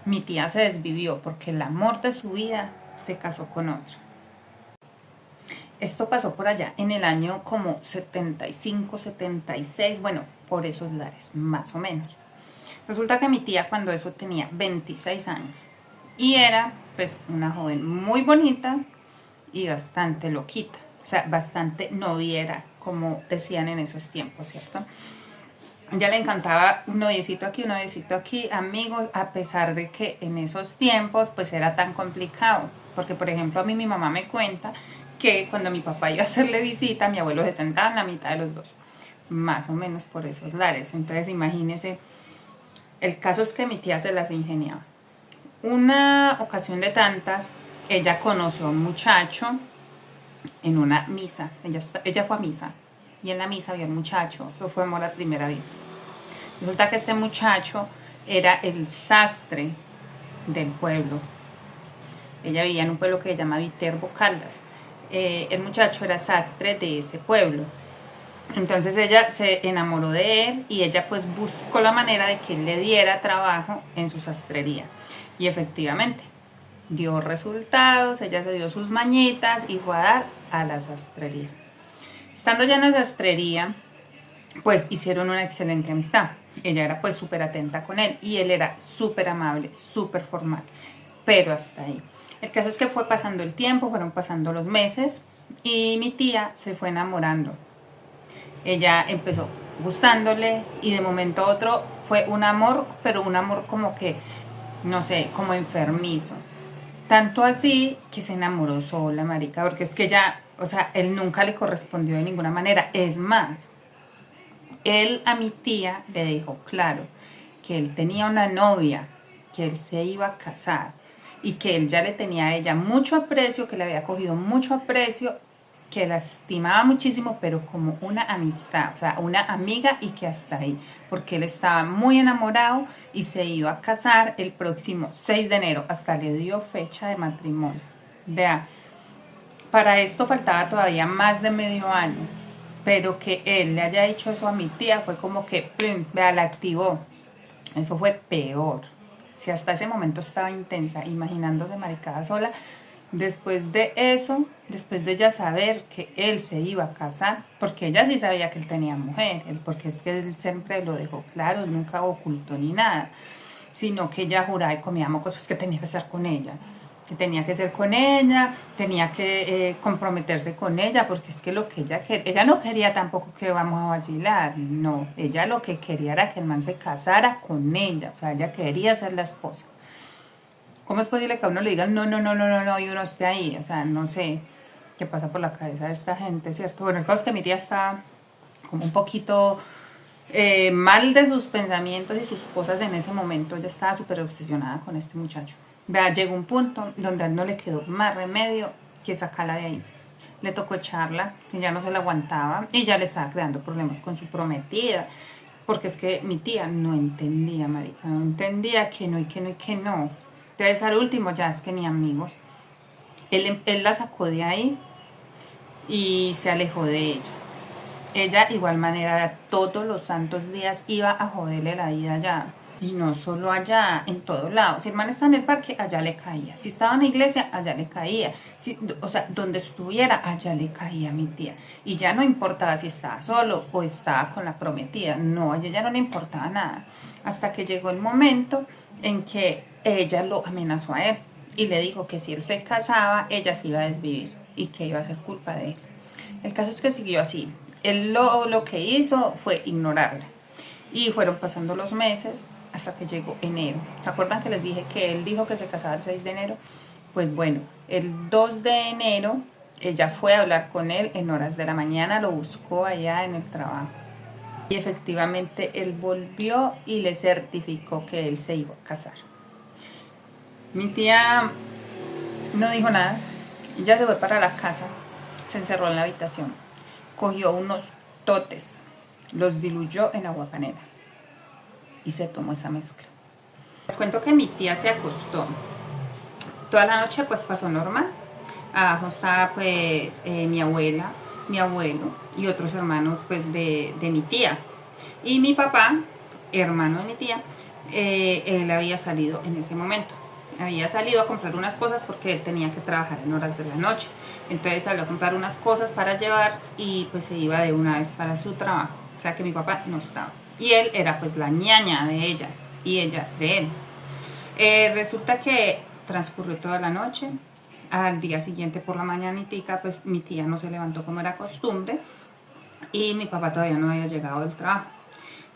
mi tía se desvivió porque el amor de su vida se casó con otro. Esto pasó por allá en el año como 75, 76, bueno, por esos lares, más o menos. Resulta que mi tía cuando eso tenía 26 años y era pues una joven muy bonita y bastante loquita, o sea, bastante noviera, como decían en esos tiempos, ¿cierto? Ya le encantaba un noviecito aquí, amigos, a pesar de que en esos tiempos pues era tan complicado. Porque, por ejemplo, a mí mi mamá me cuenta que cuando mi papá iba a hacerle visita, mi abuelo se sentaba en la mitad de los dos. Más o menos por esos lares. Entonces, imagínese, el caso es que mi tía se las ingeniaba. Una ocasión de tantas, ella conoció a un muchacho en una misa. Ella fue a misa. Y en la misa vio al muchacho. Eso fue amor a primera vista. Resulta que ese muchacho era el sastre del pueblo. Ella vivía en un pueblo que se llama Viterbo Caldas. El muchacho era sastre de ese pueblo. Entonces ella se enamoró de él y ella pues buscó la manera de que él le diera trabajo en su sastrería. Y efectivamente, dio resultados, ella se dio sus mañitas y fue a dar a la sastrería. Estando ya en la sastrería, pues hicieron una excelente amistad. Ella era pues súper atenta con él y él era súper amable, súper formal, pero hasta ahí. El caso es que fue pasando el tiempo, fueron pasando los meses y mi tía se fue enamorando. Ella empezó gustándole y de momento a otro fue un amor, pero un amor como que, no sé, como enfermizo. Tanto así que se enamoró sola, marica, porque es que ya, o sea, él nunca le correspondió de ninguna manera. Es más, él a mi tía le dijo claro que él tenía una novia, que él se iba a casar y que él ya le tenía a ella mucho aprecio, que le había cogido mucho aprecio, que la estimaba muchísimo, pero como una amistad, o sea, una amiga y que hasta ahí, porque él estaba muy enamorado y se iba a casar el próximo 6 de enero, hasta le dio fecha de matrimonio. Vea, para esto faltaba todavía más de medio año, pero que él le haya dicho eso a mi tía fue como que, ¡pum!, vea, la activó. Eso fue peor. Si hasta ese momento estaba intensa, imaginándose maricada sola, después de eso, después de ella saber que él se iba a casar, porque ella sí sabía que él tenía mujer, porque es que él siempre lo dejó claro, él nunca ocultó ni nada, sino que ella juraba y comía mocos, pues que tenía que estar con ella, que tenía que ser con ella, tenía que comprometerse con ella, porque es que lo que ella no quería tampoco que vamos a vacilar, no, ella lo que quería era que el man se casara con ella, o sea, ella quería ser la esposa. ¿Cómo es posible que a uno le digan no, no, no, no, no, no, y uno esté ahí? O sea, no sé qué pasa por la cabeza de esta gente, ¿cierto? Bueno, el caso es que mi tía está como un poquito mal de sus pensamientos y sus cosas en ese momento. Ella estaba súper obsesionada con este muchacho. Vea, llegó un punto donde a él no le quedó más remedio que sacarla de ahí. Le tocó echarla, que ya no se la aguantaba y ya le estaba creando problemas con su prometida. Porque es que mi tía no entendía, marica, no entendía que no y que no y que no. Entonces al último ya es que ni amigos. Él la sacó de ahí y se alejó de ella. Ella igual manera todos los santos días iba a joderle la vida allá. Y no solo allá, en todo lado. Si el man está en el parque, allá le caía. Si estaba en la iglesia, allá le caía. O sea, donde estuviera, allá le caía a mi tía. Y ya no importaba si estaba solo o estaba con la prometida. No, a ella ya no le importaba nada. Hasta que llegó el momento en que ella lo amenazó a él. Y le dijo que si él se casaba, ella se iba a desvivir. Y que iba a ser culpa de él. El caso es que siguió así. Él lo que hizo fue ignorarla. Y fueron pasando los meses hasta que llegó enero. ¿Se acuerdan que les dije que él dijo que se casaba el 6 de enero? Pues bueno, el 2 de enero ella fue a hablar con él en horas de la mañana, lo buscó allá en el trabajo. Y efectivamente él volvió y le certificó que él se iba a casar. Mi tía no dijo nada. Ella se fue para la casa, se encerró en la habitación, cogió unos totes, los diluyó en agua panela y se tomó esa mezcla. Les cuento que mi tía se acostó. Toda la noche pues pasó normal. Abajo estaba pues mi abuela, mi abuelo y otros hermanos pues de mi tía. Y mi papá, hermano de mi tía, él había salido en ese momento. Había salido a comprar unas cosas porque él tenía que trabajar en horas de la noche. Entonces salió a comprar unas cosas para llevar y pues se iba de una vez para su trabajo. O sea que mi papá no estaba. Y él era pues la ñaña de ella y ella de él. Resulta que transcurrió toda la noche. Al día siguiente por la mañanitica pues mi tía no se levantó como era costumbre y mi papá todavía no había llegado del trabajo.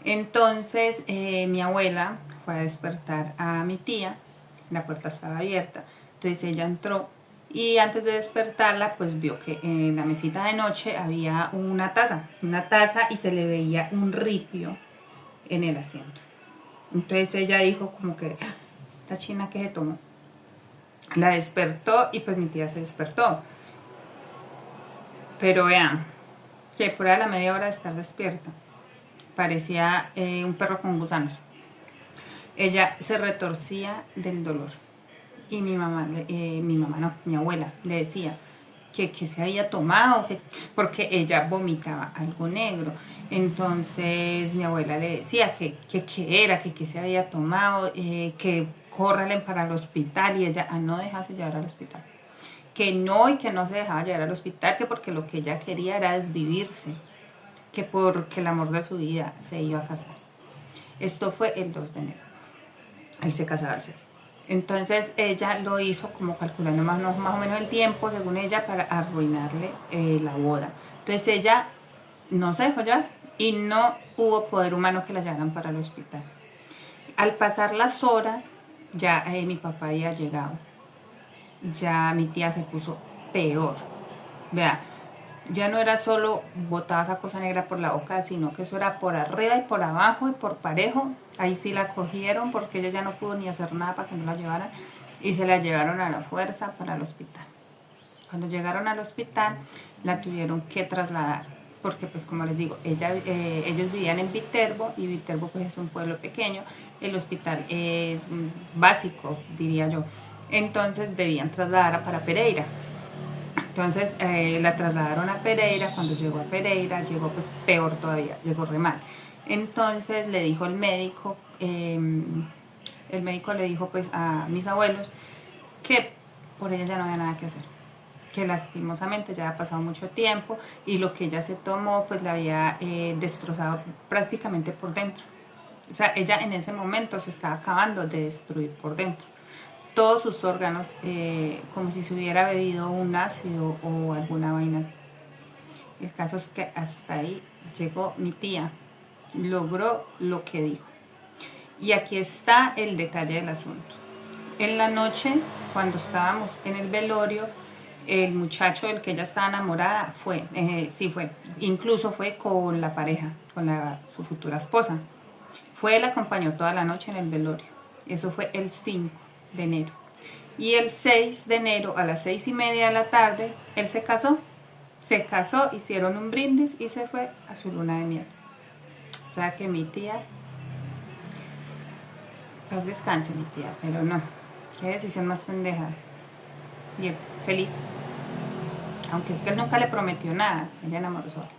Entonces mi abuela fue a despertar a mi tía, la puerta estaba abierta, entonces ella entró y antes de despertarla pues vio que en la mesita de noche había una taza y se le veía un ripio en el asiento. Entonces ella dijo como que, esta china que se tomó. La despertó y pues mi tía se despertó. Pero vean, que por ahí a la media hora de estar despierta, parecía un perro con gusanos. Ella se retorcía del dolor. Y mi mamá no, mi abuela le decía que se había tomado, porque ella vomitaba algo negro. Entonces mi abuela le decía que era, que se había tomado, que córrele para el hospital y ella no dejarse llevar al hospital. Que no y que no se dejaba llevar al hospital, que porque lo que ella quería era desvivirse, que porque el amor de su vida se iba a casar. Esto fue el 2 de enero. Él se casaba el 6. Entonces ella lo hizo como calculando más o menos el tiempo, según ella, para arruinarle la boda. Entonces ella no se dejó llevar y no hubo poder humano que la llevaran para el hospital. Al pasar las horas, ya mi papá había llegado. Ya mi tía se puso peor. Vea, ya no era solo botaba esa cosa negra por la boca, sino que eso era por arriba y por abajo y por parejo. Ahí sí la cogieron porque ella ya no pudo ni hacer nada para que no la llevaran y se la llevaron a la fuerza para el hospital. Cuando llegaron al hospital la tuvieron que trasladar porque pues como les digo, ellos vivían en Viterbo y Viterbo pues es un pueblo pequeño, el hospital es básico diría yo, entonces debían trasladar para Pereira. Entonces la trasladaron a Pereira. Cuando llegó a Pereira llegó pues peor todavía, llegó re mal. Entonces le dijo el médico le dijo pues a mis abuelos que por ella ya no había nada que hacer, que lastimosamente ya había pasado mucho tiempo y lo que ella se tomó pues la había destrozado prácticamente por dentro. O sea, ella en ese momento se estaba acabando de destruir por dentro. Todos sus órganos, como si se hubiera bebido un ácido o alguna vaina así. El caso es que hasta ahí llegó mi tía, logró lo que dijo. Y aquí está el detalle del asunto. En la noche, cuando estábamos en el velorio, el muchacho del que ella estaba enamorada fue, incluso fue con la pareja, con su futura esposa. Él acompañó toda la noche en el velorio. Eso fue el 5 de enero. Y el 6 de enero a las 6:30 de la tarde, él se casó, hicieron un brindis y se fue a su luna de miel. O sea que mi tía, paz descanse mi tía, pero no, qué decisión más pendeja. Y él feliz, aunque es que él nunca le prometió nada, ella enamoró sola.